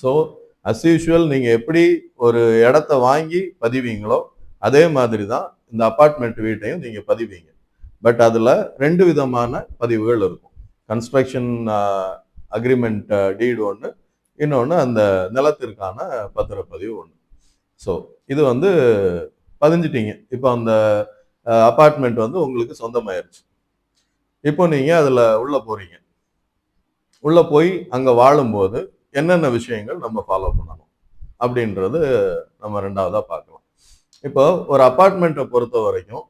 So as usual நீங்கள் எப்படி ஒரு இடத்த வாங்கி பதிவீங்களோ அதே மாதிரி தான் இந்த அப்பார்ட்மெண்ட் வீட்டையும் நீங்கள் பதிவீங்க. பட் அதில் 2 விதமான பதிவுகள் இருக்கும். கன்ஸ்ட்ரக்ஷன் அக்ரிமெண்ட் டீடு ஒன்று, இன்னொன்று அந்த நிலத்திற்கான பத்திரப்பதிவு ஒன்று. ஸோ இது வந்து பதிஞ்சிட்டீங்க. இப்போ அந்த அப்பார்ட்மெண்ட் வந்து உங்களுக்கு சொந்தமாயிருச்சு. இப்போ நீங்கள் அதில் உள்ளே போகிறீங்க. உள்ளே போய் அங்கே வாழும்போது என்னென்ன விஷயங்கள் நம்ம ஃபாலோ பண்ணணும் அப்படின்றது நம்ம 2வதாக பார்க்கலாம். இப்போ ஒரு அப்பார்ட்மெண்ட்டை பொறுத்த வரைக்கும்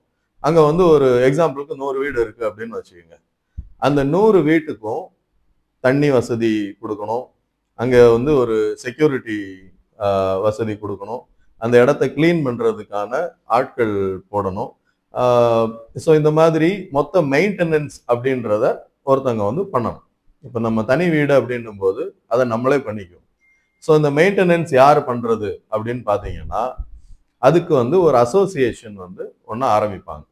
அங்கே வந்து ஒரு எக்ஸாம்பிளுக்கு 100 வீடு இருக்குது அப்படின்னு வச்சுக்கோங்க. அந்த 100 வீட்டுக்கும் தண்ணி வசதி கொடுக்கணும், அங்கே வந்து ஒரு செக்யூரிட்டி வசதி கொடுக்கணும், அந்த இடத்த கிளீன் பண்ணுறதுக்கான ஆட்கள் போடணும். ஸோ இந்த மாதிரி மொத்த மெயின்டெனன்ஸ் அப்படின்றத ஒருத்தங்க வந்து பண்ணணும். இப்போ நம்ம தனி வீடு அப்படின்னும் போது அதை நம்மளே பண்ணிக்குவோம். ஸோ இந்த மெயின்டெனன்ஸ் யார் பண்ணுறது அப்படின்னு பார்த்தீங்கன்னா, அதுக்கு வந்து ஒரு அசோசியேஷன் வந்து ஒன்று ஆரம்பிப்பாங்க.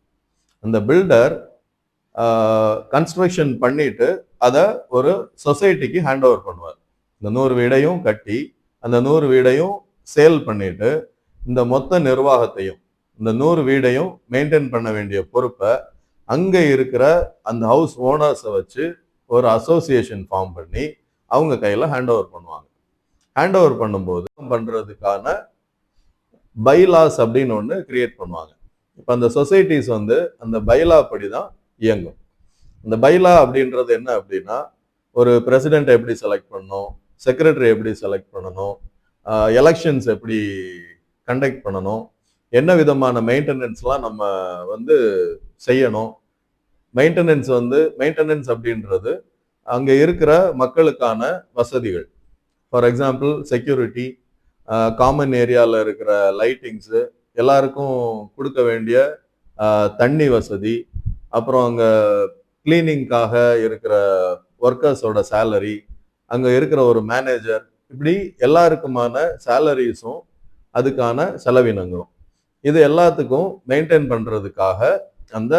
அந்த பில்டர் கன்ஸ்ட்ரக்ஷன் பண்ணிட்டு அதை ஒரு சொசைட்டிக்கு ஹேண்ட் ஓவர் பண்ணுவார். இந்த 100 வீடையும் கட்டி அந்த 100 வீடையும் சேல் பண்ணிட்டு இந்த மொத்த நிர்வாகத்தையும் இந்த 100 வீடையும் மெயின்டைன் பண்ண வேண்டிய பொறுப்பை அங்கே இருக்கிற அந்த ஹவுஸ் ஓனர்ஸை வச்சு ஒரு அசோசியேஷன் ஃபார்ம் பண்ணி அவங்க கையில் ஹேண்ட் ஓவர் பண்ணுவாங்க. ஹேண்ட் ஓவர் பண்ணும்போது பண்ணுறதுக்கான பைலாஸ் அப்படின்னு ஒன்று கிரியேட் பண்ணுவாங்க. இப்போ அந்த சொசைட்டிஸ் வந்து அந்த பைலா படி தான் இயங்கும். அந்த பைலா அப்படின்றது என்ன அப்படின்னா, ஒரு பிரசிடென்ட் எப்படி செலக்ட் பண்ணணும், செக்ரட்டரி எப்படி செலக்ட் பண்ணணும், எலெக்ஷன்ஸ் எப்படி கண்டக்ட் பண்ணணும், என்ன விதமான மெயின்டெனன்ஸ்லாம் நம்ம வந்து செய்யணும். மெயின்டெனன்ஸ் அப்படின்றது அங்கே இருக்கிற மக்களுக்கான வசதிகள். ஃபார் எக்ஸாம்பிள் செக்யூரிட்டி, காமன் ஏரியாவில் இருக்கிற லைட்டிங்ஸு, எல்லாருக்கும் கொடுக்க வேண்டிய தண்ணி வசதி, அப்புறம் அங்கே கிளீனிங்காக இருக்கிற ஒர்க்கர்ஸோட சேலரி, அங்கே இருக்கிற ஒரு மேனேஜர், இப்படி எல்லாருக்குமான சேலரிஸும் அதுக்கான செலவினங்களும், இது எல்லாத்துக்கும் மெயின்டைன் பண்ணுறதுக்காக அந்த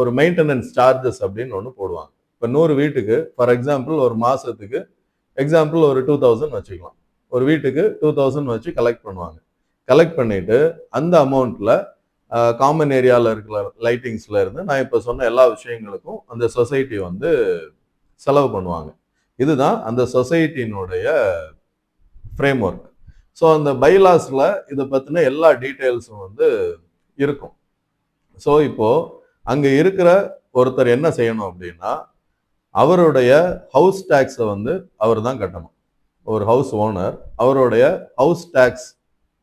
ஒரு மெயின்டெனன்ஸ் சார்ஜஸ் அப்படின்னு ஒன்று போடுவாங்க. இப்போ 100 வீட்டுக்கு ஃபார் எக்ஸாம்பிள் ஒரு மாதத்துக்கு எக்ஸாம்பிள் ஒரு 2000 வச்சுக்கலாம். ஒரு வீட்டுக்கு 2000 வச்சு கலெக்ட் பண்ணுவாங்க. கலெக்ட் பண்ணிட்டு அந்த அமௌண்ட்ல காமன் ஏரியாவில் இருக்கிற லைட்டிங்ஸ்ல இருந்து நான் இப்போ சொன்ன எல்லா விஷயங்களுக்கும் அந்த சொசைட்டி வந்து செலவு பண்ணுவாங்க. இதுதான் அந்த சொசைட்டினுடைய ஃப்ரேம் ஒர்க். ஸோ அந்த பைலாஸ்ல இதை பற்றின எல்லா டீட்டெயில்ஸும் வந்து இருக்கும். ஸோ இப்போ அங்கே இருக்கிற ஒருத்தர் என்ன செய்யணும் அப்படின்னா, அவருடைய ஹவுஸ் டேக்ஸை வந்து அவர் தான் கட்டணும். ஒரு ஹவுஸ் ஓனர் அவருடைய ஹவுஸ் டேக்ஸ்,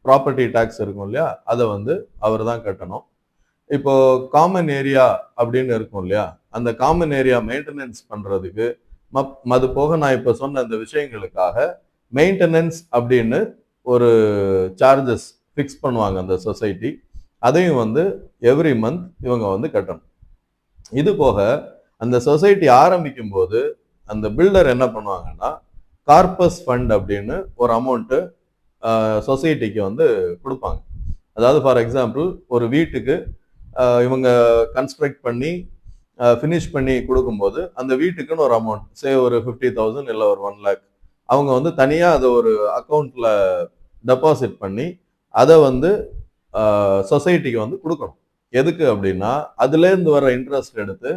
ப்ராப்பர்ட்டி டேக்ஸ் இருக்கும் இல்லையா, அதை வந்து அவர் தான் கட்டணும். இப்போ காமன் ஏரியா அப்படின்னு இருக்கும் இல்லையா, அந்த காமன் ஏரியா மெயின்டெனன்ஸ் பண்ணுறதுக்கு அது போக நான் இப்போ சொன்ன அந்த விஷயங்களுக்காக மெயின்டெனன்ஸ் அப்படின்னு ஒரு சார்ஜஸ் ஃபிக்ஸ் பண்ணுவாங்க அந்த சொசைட்டி. அதையும் வந்து எவ்ரி மந்த் இவங்க வந்து கட்டணும். இது போக அந்த சொசைட்டி ஆரம்பிக்கும் போது அந்த பில்டர் என்ன பண்ணுவாங்கன்னா, கார்பஸ் ஃபண்ட் அப்படின்னு ஒரு அமௌண்ட்டு சொசைட்டிக்கு வந்து கொடுப்பாங்க. அதாவது ஃபார் எக்ஸாம்பிள் ஒரு வீட்டுக்கு இவங்க கன்ஸ்ட்ரக்ட் பண்ணி ஃபினிஷ் பண்ணி கொடுக்கும்போது அந்த வீட்டுக்குன்னு ஒரு அமௌண்ட், சே ஒரு 50,000 இல்லை ஒரு 1 lakh, அவங்க வந்து தனியாக அதை ஒரு அக்கௌண்ட்டில் டெபாசிட் பண்ணி அதை வந்து சொசைட்டிக்கு வந்து கொடுக்கணும். எதுக்கு அப்படின்னா, அதுலேருந்து வர இன்ட்ரெஸ்ட் எடுத்து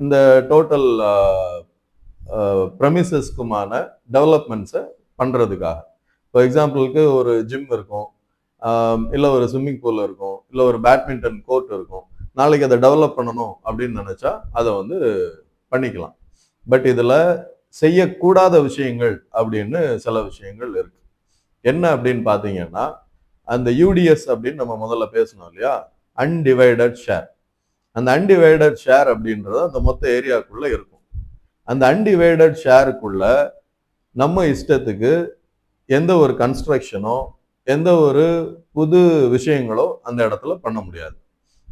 இந்த டோட்டல் ப்ரெமிசஸ்க்குமான டெவலப்மெண்ட்ஸை பண்ணுறதுக்காக. ஃபார் எக்ஸாம்பிளுக்கு ஒரு ஜிம் இருக்கும், இல்லை ஒரு ஸ்விம்மிங் பூல் இருக்கும், இல்லை ஒரு பேட்மிண்டன் கோர்ட் இருக்கும். நாளைக்கு அதை டெவலப் பண்ணணும் அப்படின்னு நினச்சா அதை வந்து பண்ணிக்கலாம். பட் இதில் செய்யக்கூடாத விஷயங்கள் அப்படின்னு சில விஷயங்கள் இருக்கு. என்ன அப்படின்னு பார்த்தீங்கன்னா, அந்த யூடிஎஸ் அப்படின்னு நம்ம முதல்ல பேசணும் இல்லையா, அன்டிவைடட் ஷேர். அந்த அன்டிவைடட் ஷேர் அப்படின்றது அந்த மொத்த ஏரியாவுக்குள்ள இருக்கும். அந்த அன்டிவைடட் ஷேருக்குள்ள நம்ம இஷ்டத்துக்கு எந்த ஒரு கன்ஸ்ட்ரக்ஷனோ எந்த ஒரு புது விஷயங்களோ அந்த இடத்துல பண்ண முடியாது.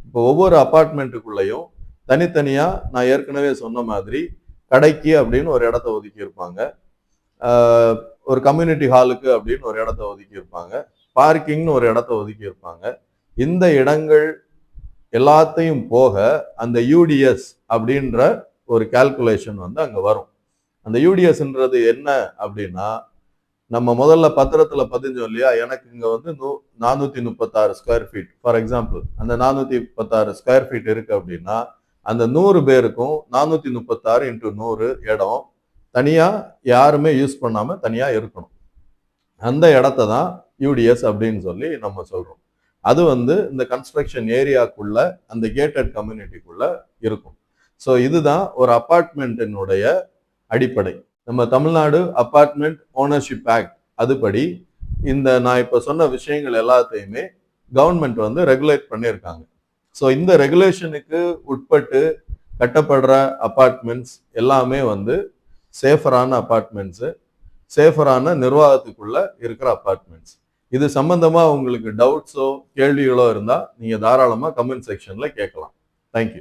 இப்போ ஒவ்வொரு அப்பார்ட்மெண்ட்டுக்குள்ளேயும் தனித்தனியா நான் ஏற்கனவே சொன்ன மாதிரி கடைக்கு அப்படின்னு ஒரு இடத்த ஒதுக்கி இருப்பாங்க, ஒரு கம்யூனிட்டி ஹாலுக்கு அப்படின்னு ஒரு இடத்த ஒதுக்கி இருப்பாங்க, பார்க்கிங்னு ஒரு இடத்த ஒதுக்கி இருப்பாங்க. இந்த இடங்கள் எல்லாத்தையும் போக அந்த யூடிஎஸ் அப்படின்ற ஒரு கால்குலேஷன் வந்து அங்க வரும். அந்த யூடிஎஸ்ன்றது என்ன அப்படின்னா, நம்ம முதல்ல பத்திரத்துல பதிஞ்சோம் இல்லையா, எனக்கு இங்க வந்து 436 ஸ்கொயர் ஃபீட் ஃபார் எக்ஸாம்பிள், அந்த 436 ஸ்கொயர் ஃபீட் இருக்கு அப்படின்னா அந்த 100 பேருக்கும் 436 இன்டூ 100 இடம் தனியா யாருமே யூஸ் பண்ணாம தனியா இருக்கணும். அந்த இடத்த தான் யூடிஎஸ் அப்படின்னு சொல்லி நம்ம சொல்றோம். அது வந்து இந்த கன்ஸ்ட்ரக்ஷன் ஏரியாக்குள்ள அந்த கேட்டட் கம்யூனிட்டிக்குள்ள இருக்கும். ஸோ இதுதான் ஒரு அபார்ட்மெண்ட்டினுடைய அடிப்படை. நம்ம தமிழ்நாடு அபார்ட்மெண்ட் ஓனர்ஷிப் ஆக்ட் அதுபடி இந்த நான் இப்ப சொன்ன விஷயங்கள் எல்லாத்தையுமே கவர்மெண்ட் வந்து ரெகுலேட் பண்ணியிருக்காங்க. ஸோ இந்த ரெகுலேஷனுக்கு உட்பட்டு கட்டப்படுற அபார்ட்மெண்ட்ஸ் எல்லாமே வந்து சேஃபரான அபார்ட்மெண்ட்ஸு, சேஃபரான நிர்வாகத்துக்குள்ள இருக்கிற அபார்ட்மெண்ட்ஸ். இது சம்பந்தமா உங்களுக்கு டவுட்ஸோ கேள்விகளோ இருந்தா நீங்க தாராளமா கமெண்ட் செக்ஷன்ல கேட்கலாம். தேங்க்யூ.